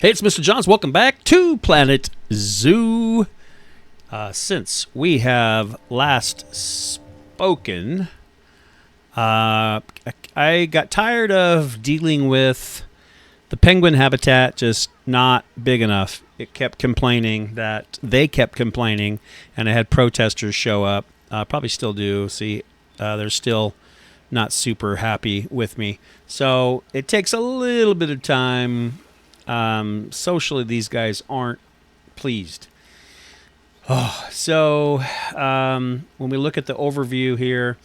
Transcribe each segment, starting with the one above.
Hey, it's Mr. Johns. Welcome back to Planet Zoo. Since we have last spoken, I got tired of dealing with the penguin habitat just not big enough. It kept complaining that they kept complaining, and I had protesters show up. Probably still do. See, they're still not super happy with me. So it takes a little bit of time. Socially, these guys aren't pleased. So when we look at the overview here,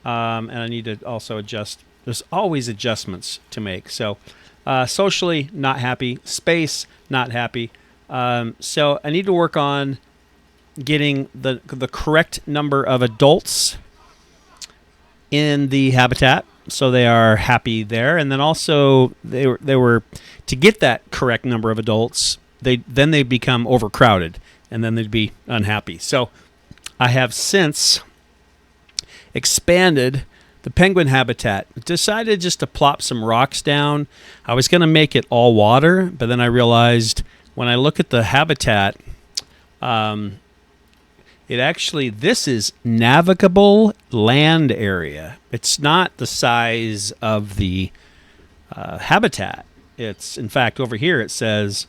and I need to also adjust, there's always adjustments to make. So socially, not happy. Space, not happy. So I need to work on getting the correct number of adults in the habitat, so they are happy there. And then also they were to get that correct number of adults, they become overcrowded, and then they'd be unhappy. So I have since expanded the penguin habitat. Decided just to plop some rocks down. I was going to make it all water, but then I realized when I look at the habitat, this is navigable land area. It's not the size of the habitat. It's, in fact, over here it says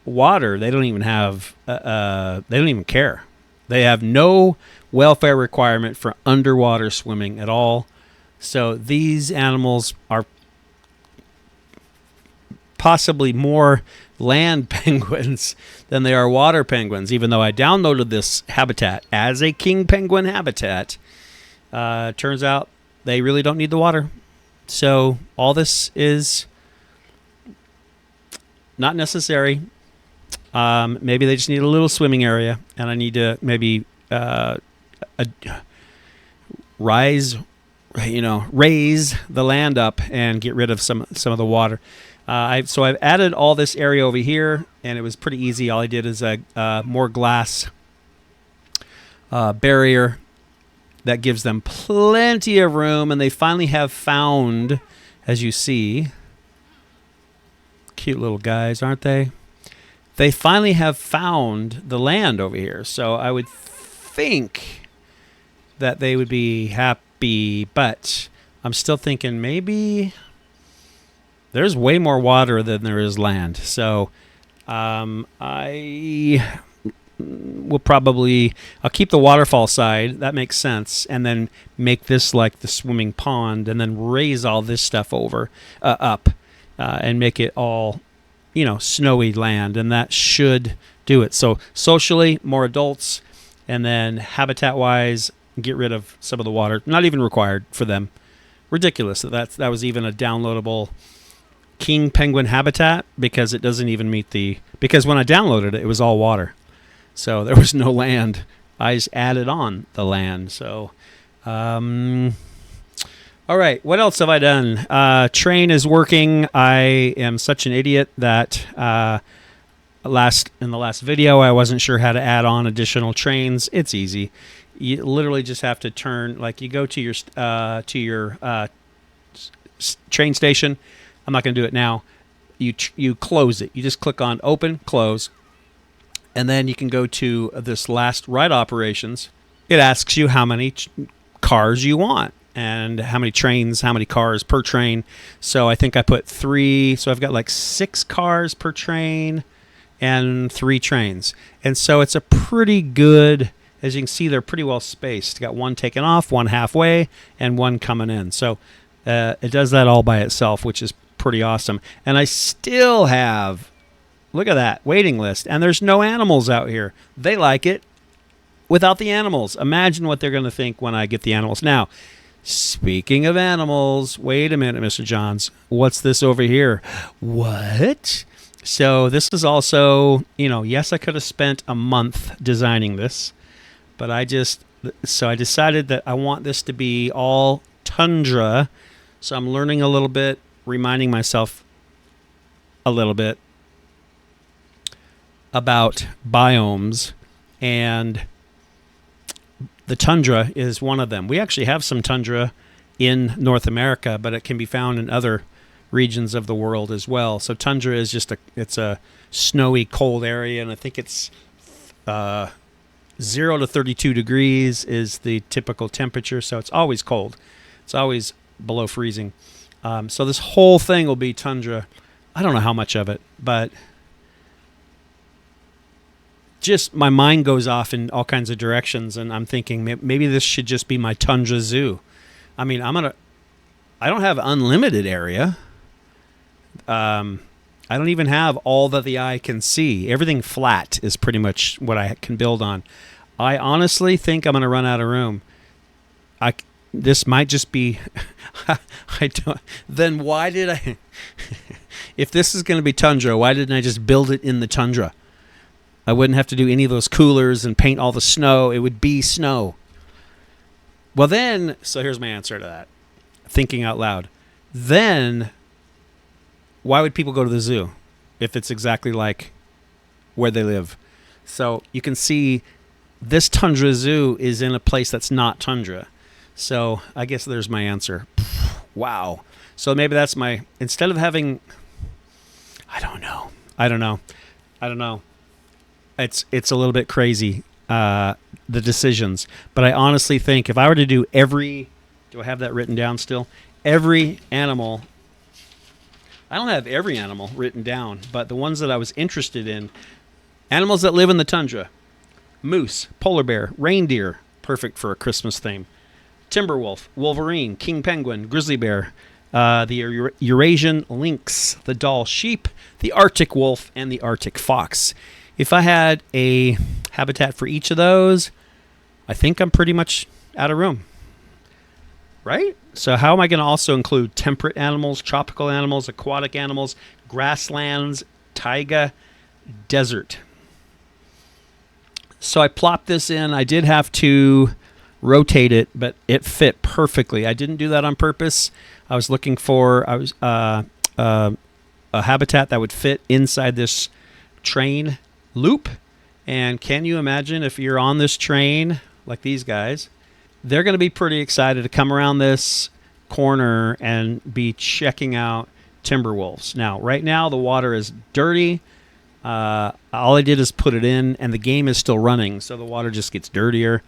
water. They don't even have, they don't even care. They have no welfare requirement for underwater swimming at all. So these animals are possibly more land penguins than they are water penguins, even though I downloaded this habitat as a king penguin habitat. Turns out they really don't need the water. So all this is not necessary. Maybe they just need a little swimming area, and I need to maybe raise the land up and get rid of some of the water. So I've added all this area over here, and it was pretty easy. All I did is a more glass barrier that gives them plenty of room, and they finally have found, as you see, cute little guys, aren't they? They finally have found the land over here. So I would think that they would be happy, but I'm still thinking maybe there's way more water than there is land. So I will I'll keep the waterfall side. That makes sense. And then make this like the swimming pond, and then raise all this stuff up and make it all, snowy land. And that should do it. So socially, more adults, and then habitat-wise, get rid of some of the water. Not even required for them. Ridiculous that was even a downloadable king penguin habitat, because it doesn't even meet because when I downloaded it, it was all water. So there was no land. I just added on the land. So, all right. What else have I done? Train is working. I am such an idiot that in the last video, I wasn't sure how to add on additional trains. It's easy. You literally just have to turn, like you go to your train station. I'm not going to do it now. You close it. You just click on open, close, and then you can go to this last ride operations. It asks you how many cars you want and how many cars per train. So I think I put 3. So I've got like 6 cars per train and 3 trains. And so it's a pretty good, as you can see, they're pretty well spaced. Got one taken off, one halfway, and one coming in. So it does that all by itself, which is pretty awesome. And I still have, look at that, waiting list. And there's no animals out here. They like it without the animals. Imagine what they're going to think when I get the animals. Now, speaking of animals, wait a minute, Mr. Johns. What's this over here? What? So this is also, yes, I could have spent a month designing this, but I decided that I want this to be all tundra. So I'm learning a little bit, reminding myself a little bit about biomes, and the tundra is one of them. We actually have some tundra in North America, but it can be found in other regions of the world as well. So tundra is it's a snowy, cold area, and I think it's 0 to 32 degrees is the typical temperature. So it's always cold. It's always below freezing. So this whole thing will be tundra. I don't know how much of it, but just my mind goes off in all kinds of directions, and I'm thinking maybe this should just be my tundra zoo. I mean, I don't have unlimited area. I don't even have all that the eye can see. Everything flat is pretty much what I can build on. I honestly think I'm going to run out of room. This might just be. I don't. Then why did I? If this is going to be tundra, why didn't I just build it in the tundra? I wouldn't have to do any of those coolers and paint all the snow. It would be snow. Well, then, so here's my answer to that. Thinking out loud. Then, why would people go to the zoo if it's exactly like where they live? So you can see this tundra zoo is in a place that's not tundra. So I guess there's my answer. Wow. So maybe that's instead of having, I don't know. It's a little bit crazy, the decisions. But I honestly think if I were to do do I have that written down still? Every animal, I don't have every animal written down, but the ones that I was interested in, animals that live in the tundra: moose, polar bear, reindeer, perfect for a Christmas theme, timber wolf, wolverine, king penguin, grizzly bear, the Eurasian lynx, the Dall sheep, the Arctic wolf, and the Arctic fox. If I had a habitat for each of those, I think I'm pretty much out of room. Right? So how am I going to also include temperate animals, tropical animals, aquatic animals, grasslands, taiga, desert? So I plopped this in. I did have to rotate it, but it fit perfectly. I didn't do that on purpose. I was looking for a habitat that would fit inside this train loop. And can you imagine if you're on this train like these guys, they're going to be pretty excited to come around this corner and be checking out timber wolves. Now, right now the water is dirty. All I did is put it in, and the game is still running, so the water just gets dirtier.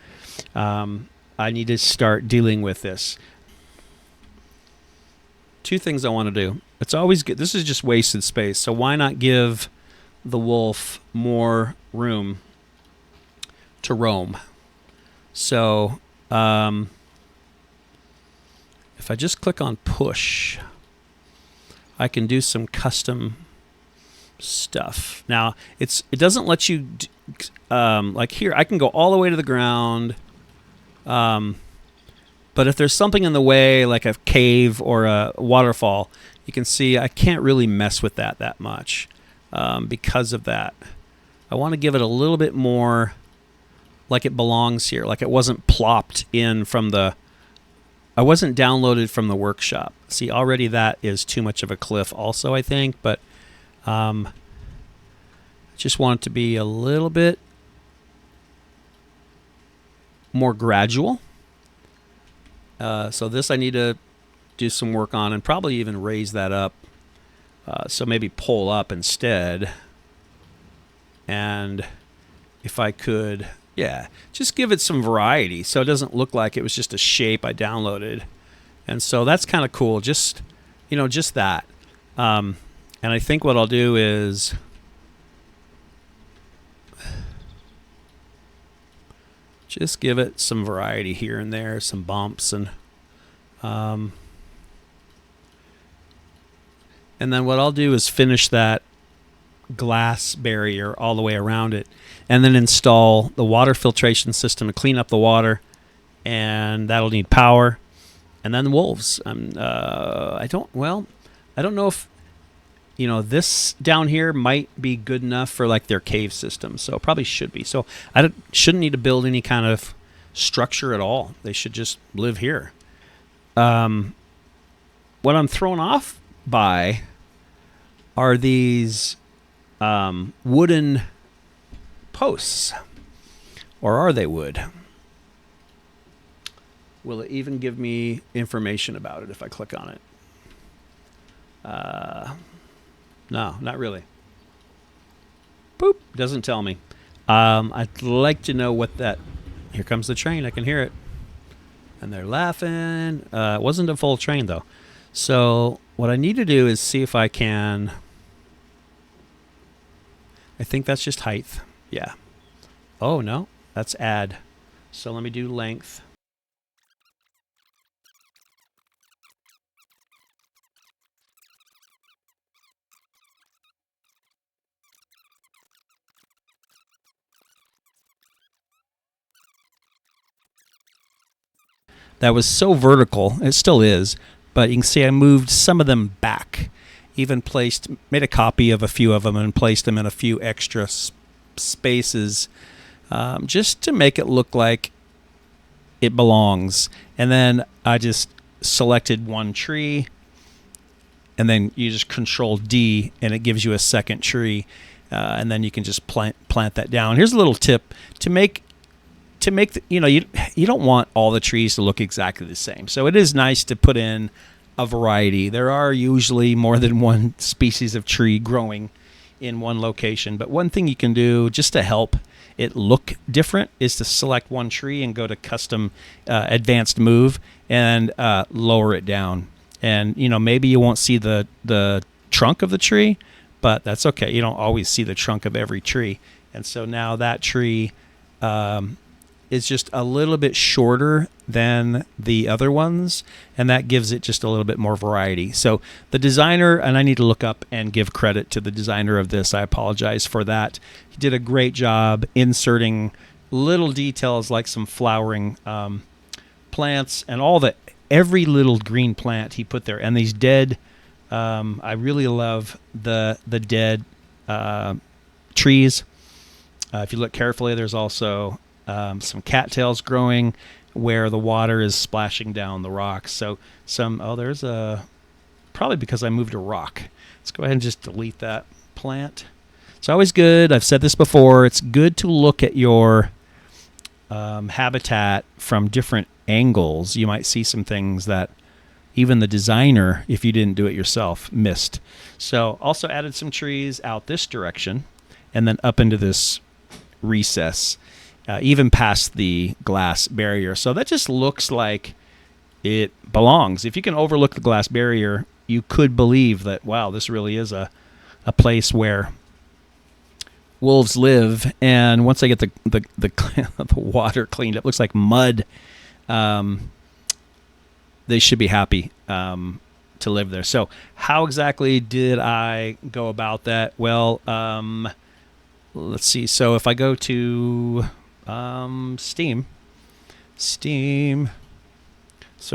I need to start dealing with this. Two things I want to do. It's always good. This is just wasted space, so why not give the wolf more room to roam? So if I just click on push, I can do some custom stuff. Now it doesn't let you like here I can go all the way to the ground, but if there's something in the way like a cave or a waterfall, you can see I can't really mess with that much. Because of that, I want to give it a little bit more like it belongs here, like it wasn't plopped in I wasn't downloaded from the workshop. See, already that is too much of a cliff also, I think, but just want it to be a little bit more gradual. So this I need to do some work on and probably even raise that up. So maybe pull up instead. And if I could, just give it some variety so it doesn't look like it was just a shape I downloaded. And so that's kind of cool. Just that. And I think what I'll do is just give it some variety here and there, some bumps, and then what I'll do is finish that glass barrier all the way around it, and then install the water filtration system to clean up the water, and that'll need power. And then the wolves. I don't know if this down here might be good enough for like their cave system, so it probably should be. So I shouldn't need to build any kind of structure at all. They should just live here. What I'm thrown off by are these wooden posts, or are they wood? Will it even give me information about it if I click on it? No, not really. Boop. Doesn't tell me. I'd like to know what that... Here comes the train. I can hear it. And they're laughing. It wasn't a full train, though. So what I need to do is see if I can... I think that's just height. Yeah. Oh, no. That's add. So let me do length. That was so vertical. It still is. But you can see I moved some of them back. Even made a copy of a few of them and placed them in a few extra spaces just to make it look like it belongs. And then I just selected one tree, and then you just Control D, and it gives you a second tree, and then you can just plant that down. Here's a little tip to make you don't want all the trees to look exactly the same. So it is nice to put in a variety. There are usually more than one species of tree growing in one location. But one thing you can do just to help it look different is to select one tree and go to custom advanced move and lower it down. And maybe you won't see the trunk of the tree, but that's okay. You don't always see the trunk of every tree. And so now that tree is just a little bit shorter than the other ones, and that gives it just a little bit more variety. So the designer, and I need to look up and give credit to the designer of this, I apologize for that. He did a great job inserting little details like some flowering plants and every little green plant he put there. And these dead, I really love the dead trees. If you look carefully, there's also some cattails growing where the water is splashing down the rocks. So there's probably because I moved a rock. Let's go ahead and just delete that plant. It's always good. I've said this before. It's good to look at your habitat from different angles. You might see some things that even the designer, if you didn't do it yourself, missed. So also added some trees out this direction and then up into this recess. Even past the glass barrier. So that just looks like it belongs. If you can overlook the glass barrier, you could believe that, wow, this really is a place where wolves live. And once I get the water cleaned up, looks like mud, they should be happy to live there. So how exactly did I go about that? Well, let's see. So if I go to... Steam. So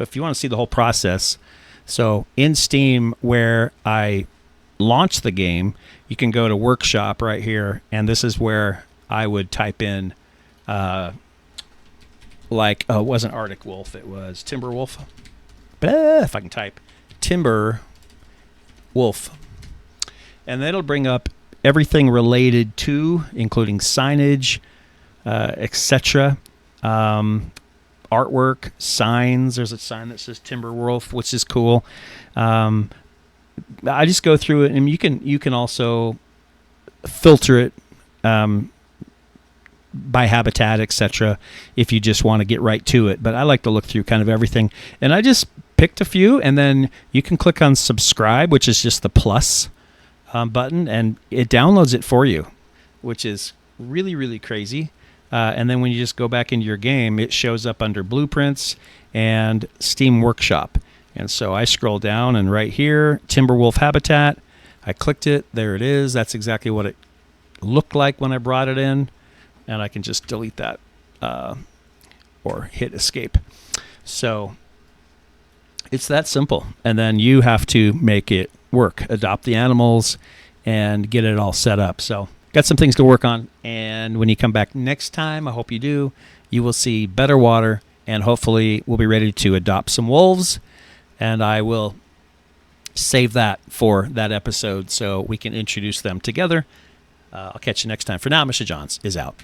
if you want to see the whole process, so in Steam where I launch the game, you can go to Workshop right here, and this is where I would type in it wasn't Arctic Wolf, it was Timber Wolf. If I can type Timber Wolf, and it'll bring up everything related to, including signage, etc. Artwork, signs. There's a sign that says Timberwolf, which is cool. I just go through it, and you can also filter it by habitat, etc. if you just want to get right to it. But I like to look through kind of everything, and I just picked a few, and then you can click on subscribe, which is just the plus button, and it downloads it for you, which is really, really crazy. And then when you just go back into your game, it shows up under Blueprints and Steam Workshop. And so I scroll down, and right here, Timberwolf Habitat, I clicked it. There it is. That's exactly what it looked like when I brought it in. And I can just delete that or hit escape. So it's that simple. And then you have to make it work, adopt the animals, and get it all set up. So got some things to work on, and when you come back next time, I hope you do, you will see better water, and hopefully we'll be ready to adopt some wolves, and I will save that for that episode so we can introduce them together. I'll catch you next time. For now, Mr. Johns is out.